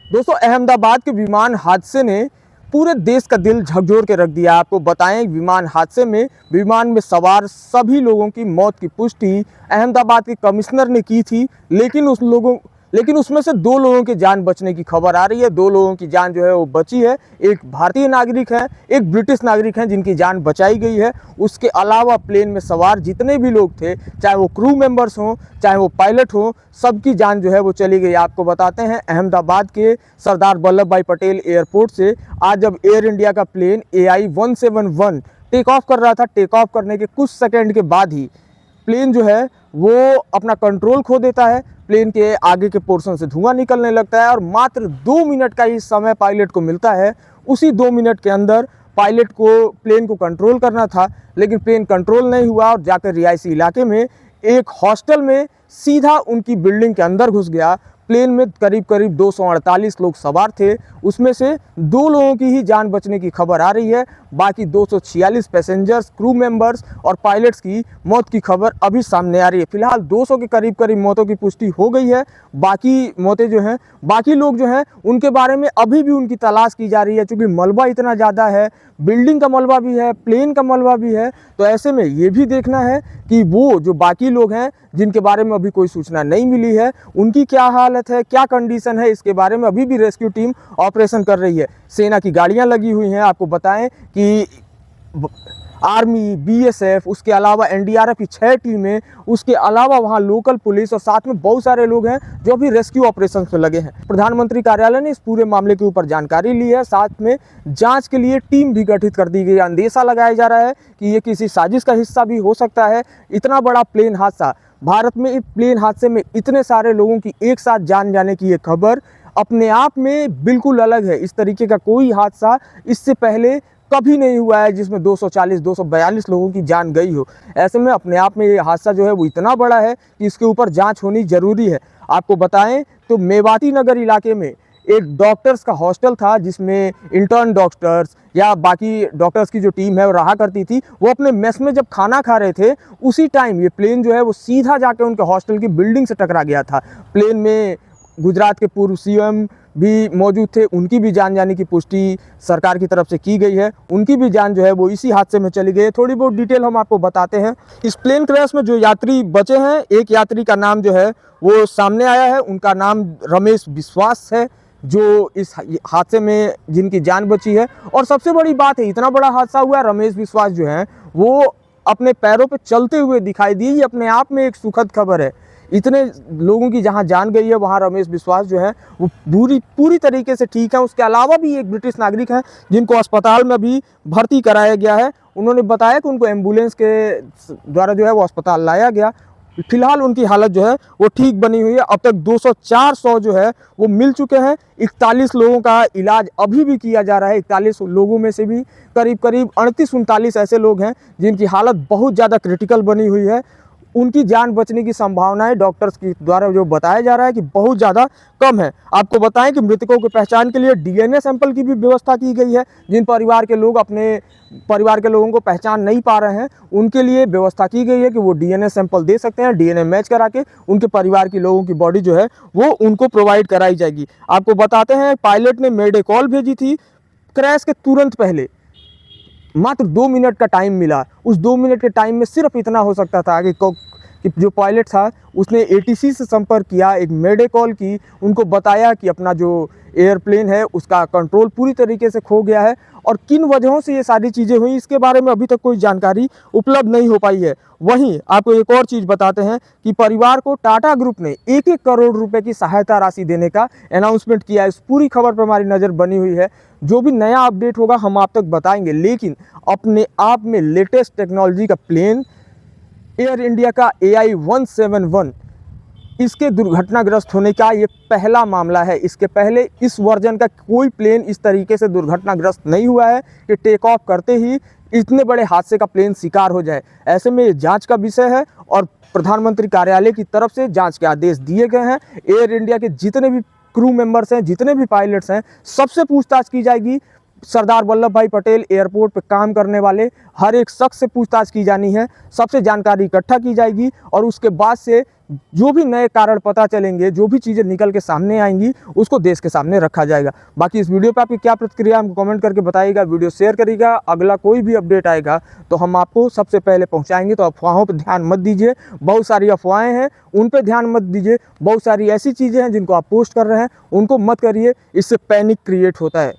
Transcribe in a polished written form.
दोस्तों, अहमदाबाद के विमान हादसे ने पूरे देश का दिल झकझोर के रख दिया। आपको बताएं, विमान हादसे में विमान में सवार सभी लोगों की मौत की पुष्टि अहमदाबाद के कमिश्नर ने की थी, लेकिन उसमें से 2 लोगों की जान बचने की खबर आ रही है। 2 लोगों की जान जो है वो बची है। एक भारतीय नागरिक है, एक ब्रिटिश नागरिक हैं जिनकी जान बचाई गई है। उसके अलावा प्लेन में सवार जितने भी लोग थे, चाहे वो क्रू मेंबर्स हों, चाहे वो पायलट हों, सबकी जान जो है वो चली गई। आपको बताते हैं, अहमदाबाद के सरदार वल्लभ भाई पटेल एयरपोर्ट से आज जब एयर इंडिया का प्लेन AI-171 टेक ऑफ कर रहा था, टेक ऑफ करने के कुछ सेकंड के बाद ही प्लेन जो है वो अपना कंट्रोल खो देता है। प्लेन के आगे के पोर्शन से धुआं निकलने लगता है और मात्र 2 मिनट का ही समय पायलट को मिलता है। उसी 2 मिनट के अंदर पायलट को प्लेन को कंट्रोल करना था, लेकिन प्लेन कंट्रोल नहीं हुआ और जाकर रिहायशी इलाके में एक हॉस्टल में सीधा उनकी बिल्डिंग के अंदर घुस गया। प्लेन में करीब करीब 248 लोग सवार थे, उसमें से 2 लोगों की ही जान बचने की खबर आ रही है। बाकी 246 पैसेंजर्स, क्रू मेंबर्स और पायलट्स की मौत की खबर अभी सामने आ रही है। फिलहाल 200 के करीब करीब मौतों की पुष्टि हो गई है। बाकी मौतें जो हैं, बाकी लोग जो हैं उनके बारे में अभी भी उनकी तलाश की जा रही है, क्योंकि मलबा इतना ज़्यादा है, बिल्डिंग का मलबा भी है, प्लेन का मलबा भी है। तो ऐसे में ये भी देखना है कि वो जो बाकी लोग हैं जिनके बारे में अभी कोई सूचना नहीं मिली है, उनकी क्या हालत है, क्या कंडीशन है, इसके बारे में अभी भी रेस्क्यू टीम ऑपरेशन कर रही है। सेना की गाड़ियां लगी हुई हैं। आपको बताएं कि आर्मी, BSF, उसके अलावा NDRF की 6 टीमें, उसके अलावा वहाँ लोकल पुलिस और साथ में बहुत सारे लोग हैं जो भी रेस्क्यू ऑपरेशन में लगे हैं। प्रधानमंत्री कार्यालय ने इस पूरे मामले के ऊपर जानकारी ली है, साथ में जांच के लिए टीम भी गठित कर दी गई। अंदेशा लगाया जा रहा है कि ये किसी साजिश का हिस्सा भी हो सकता है। इतना बड़ा प्लेन हादसा, भारत में इस प्लेन हादसे में इतने सारे लोगों की एक साथ जान जाने की ये खबर अपने आप में बिल्कुल अलग है। इस तरीके का कोई हादसा इससे पहले कभी नहीं हुआ है जिसमें 240-242 लोगों की जान गई हो। ऐसे में अपने आप में ये हादसा जो है वो इतना बड़ा है कि इसके ऊपर जांच होनी ज़रूरी है। आपको बताएं तो मेवाती नगर इलाके में एक डॉक्टर्स का हॉस्टल था, जिसमें इंटर्न डॉक्टर्स या बाकी डॉक्टर्स की जो टीम है वो रहा करती थी। वो अपने मेस में जब खाना खा रहे थे, उसी टाइम ये प्लेन जो है वो सीधा जाके उनके हॉस्टल की बिल्डिंग से टकरा गया था। प्लेन में गुजरात के पूर्व CM भी मौजूद थे, उनकी भी जान जाने की पुष्टि सरकार की तरफ से की गई है। उनकी भी जान जो है वो इसी हादसे में चली गई है। थोड़ी बहुत डिटेल हम आपको बताते हैं। इस प्लेन क्रैश में जो यात्री बचे हैं, एक यात्री का नाम जो है वो सामने आया है। उनका नाम रमेश विश्वास है, जो इस हादसे में जिनकी जान बची है। और सबसे बड़ी बात है, इतना बड़ा हादसा हुआ, रमेश विश्वास जो है वो अपने पैरों पे चलते हुए दिखाई दिए। ये अपने आप में एक सुखद खबर है। इतने लोगों की जहां जान गई है, वहां रमेश विश्वास जो है वो पूरी तरीके से ठीक है। उसके अलावा भी एक ब्रिटिश नागरिक हैं जिनको अस्पताल में भी भर्ती कराया गया है। उन्होंने बताया कि उनको एम्बुलेंस के द्वारा जो है वो अस्पताल लाया गया। फिलहाल उनकी हालत जो है वो ठीक बनी हुई है। अब तक 200-400 जो है वो मिल चुके हैं। 41 लोगों का इलाज अभी भी किया जा रहा है। 41 लोगों में से भी करीब करीब 38-39 ऐसे लोग हैं जिनकी हालत बहुत ज़्यादा क्रिटिकल बनी हुई है। उनकी जान बचने की संभावनाएं डॉक्टर्स की द्वारा जो बताया जा रहा है कि बहुत ज़्यादा कम है। आपको बताएं कि मृतकों की पहचान के लिए DNA सैंपल की भी व्यवस्था की गई है। जिन परिवार के लोग अपने परिवार के लोगों को पहचान नहीं पा रहे हैं, उनके लिए व्यवस्था की गई है कि वो DNA सैंपल दे सकते हैं। DNA मैच करा के उनके परिवार के लोगों की बॉडी जो है वो उनको प्रोवाइड कराई जाएगी। आपको बताते हैं, पायलट ने मेडे कॉल भेजी थी क्रैश के तुरंत पहले। मात्र 2 मिनट का टाइम मिला। उस 2 मिनट के टाइम में सिर्फ इतना हो सकता था कि जो पायलट था उसने ATC से संपर्क किया, एक मेडे कॉल की, उनको बताया कि अपना जो एयरप्लेन है उसका कंट्रोल पूरी तरीके से खो गया है। और किन वजहों से ये सारी चीज़ें हुई, इसके बारे में अभी तक कोई जानकारी उपलब्ध नहीं हो पाई है। वहीं आपको एक और चीज़ बताते हैं कि परिवार को टाटा ग्रुप ने 1-1 करोड़ रुपए की सहायता राशि देने का अनाउंसमेंट किया है। इस पूरी खबर पर हमारी नज़र बनी हुई है। जो भी नया अपडेट होगा हम आप तक बताएंगे, लेकिन अपने आप में लेटेस्ट टेक्नोलॉजी का प्लेन एयर इंडिया का AI-171 इसके दुर्घटनाग्रस्त होने का ये पहला मामला है। इसके पहले इस वर्जन का कोई प्लेन इस तरीके से दुर्घटनाग्रस्त नहीं हुआ है कि टेक ऑफ करते ही इतने बड़े हादसे का प्लेन शिकार हो जाए। ऐसे में ये जांच का विषय है और प्रधानमंत्री कार्यालय की तरफ से जांच के आदेश दिए गए हैं। एयर इंडिया के जितने भी क्रू मेंबर्स हैं, जितने भी पायलट्स हैं, सबसे पूछताछ की जाएगी। सरदार वल्लभ भाई पटेल एयरपोर्ट पे काम करने वाले हर एक शख्स से पूछताछ की जानी है, सबसे जानकारी इकट्ठा की जाएगी और उसके बाद से जो भी नए कारण पता चलेंगे, जो भी चीज़ें निकल के सामने आएंगी, उसको देश के सामने रखा जाएगा। बाकी इस वीडियो पे आपकी क्या प्रतिक्रिया हमको कमेंट करके बताइएगा, वीडियो शेयर करिएगा। अगला कोई भी अपडेट आएगा तो हम आपको सबसे पहले पहुंचाएंगे। तो अफवाहों पर ध्यान मत दीजिए, बहुत सारी अफवाहें हैं उन पर ध्यान मत दीजिए। बहुत सारी ऐसी चीज़ें हैं जिनको आप पोस्ट कर रहे हैं, उनको मत करिए, इससे पैनिक क्रिएट होता है।